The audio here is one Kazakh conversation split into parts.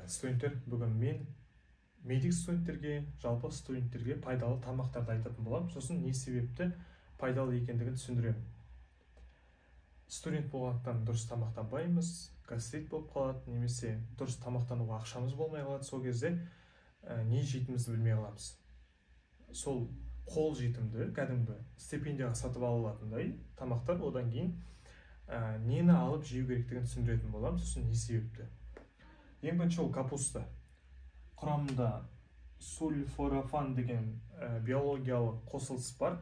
Студенттер, бүгін мен медик студенттерге, жалпы студенттерге пайдалы тамақтарды айтатын боламын. Сосын не себепті пайдалы екендігін түсіндіремін. Студент болғандықтан дұрыс тамақтанбаймыз, гастрит болып қалады, немесе дұрыс тамақтануға ақшамыз болмай қалады. Сол кезде не жейтінімізді білмей қаламыз. Сол қол жетімді, кәдімгі стипендияға сатып алатындай тамақтар, одан кейін нені алып жеу керектігін түсіндіретін боламын. Сосын не себепті. Ең бірінші ол капуста. Құрамында сульфорафан деген биологиялық қосылыс бар.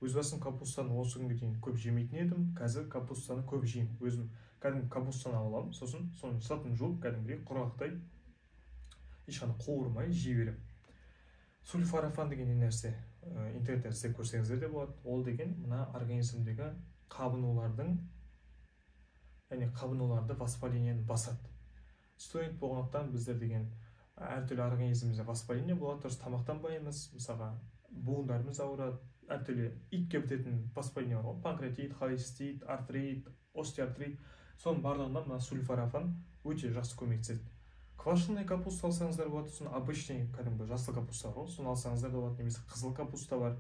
Өз басым капустаны осы күнге дейін көп жемейтін едім. Қазір капустаны көп жеймін. Өзім кәдімгі капустаны аламын, сосын соның сыртын жуып, кәдімгідей құрғақтай ешқандай қуырмай жей беремін. Сульфорафан деген не нәрсе? Интернетте іздеп көрсеңіздер де болады. Ол деген мына организмдегі қабынулардың, яғни қабынуларды воспаленияны басады. Студент болғандықтан біздер деген әртүрлі организмімізде воспаление болады, дұрыс тамақтанбаймыз. Мысалға, буындарымыз ауырады, әртүрлі итке бітетін воспаление бар ғой, панкреатит, холецистит, артрит, остеоартрит. Соның барлығында мына сульфорафан өте жақсы көмектеседі. Квашеный капуста алсаңыздар болады, сосын обычный кәдімгі жасыл капуста бар, соны алсаңыздар болады, немесе қызыл капуста бар,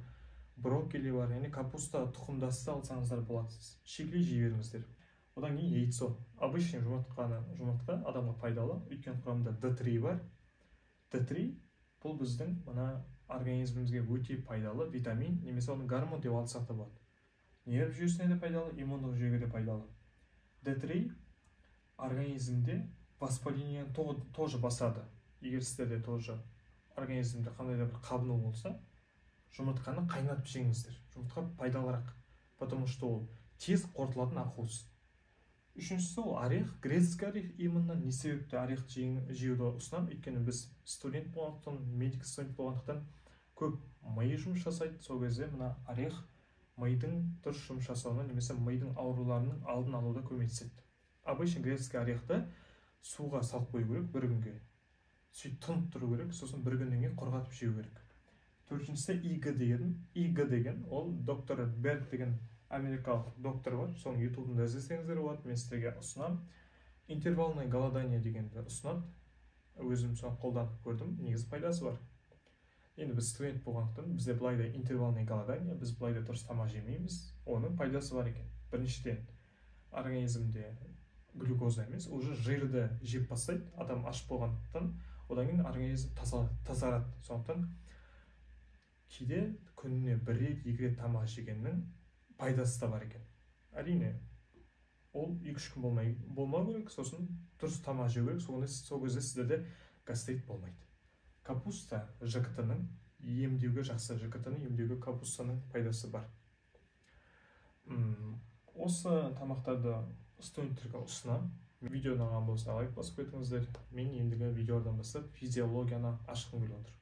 брокколи бар, яғни капуста тұқымдасты алсаңыздар болады. Шикілей жей беріңіздер. Одан кейін яйцо. Обычный жұмыртқа адамға пайдалы, өйткені құрамында D3 бар. D3 бұл біздің мына организмімізге өте пайдалы витамин, немесе оны гормон деп алсақ та болады. Нерв жүйесіне де пайдалы, иммундық жүйеге де пайдалы. D3 организмде воспалениені тоже басады. Егер сіздерде тоже организмде қандай да бір қабыну болса, жұмыртқаны қайнатып жеңіздер. Жұмыртқа пайдалырақ, потому что ол тез қорытылатын ақуыз. Үшіншісі ол орех, грецкий орех. Именно не себепті орехты жеуді ұсынамын, өйткені біз студент болғандықтан, медик студент болғандықтан көп ми жұмыс жасайды. Сол кезде мына орех мидың дұрыс жұмыс жасауына, немесе мидың ауруларының алдын алуда көмектеседі. Обычный грецкий орехты суға салып қою керек бір күнге. Сөйтіп тұнып тұру керек, сосын бір күннен кейін құрғатып жеу керек. Төртіншісі иг деген, ол доктор Берг деген америкалық доктор бар, соның ютубында іздесеңіздер болады, мен сіздерге ұсынамын. Интервальное голодание дегенді ұсынады. Өзім соны қолданып көрдім, негізі пайдасы бар. Енді біз студент болғандықтан, бізде былайда интервальное голодание, біз былайда дұрыс тамақ жемейміз, оның пайдасы бар екен. Біріншіден, организмде глюкоза емес, уже жирді жеп бастайды, адам аш болғандықтан, одан кейін организм тазарады. Сондықтан кейде күніне бір рет, екі рет тамақ жегеннің пайдасы да бар екен. Әрине, ол 2-3 күн болмау керек, сосын дұрыс тамақ жеу керек, сол кезде сіздерде гастрит болмайды. Капуста ЖКТ-ның емдеуге жақсы, ЖКТ-ны емдеуге капустаның пайдасы бар. Осы тамақтарды студенттерге ұсынамын. Видео ұнаған болса лайк басып кетіңіздер. Мен ендігі видеодан бастап физиологияны ашқым келіп отыр.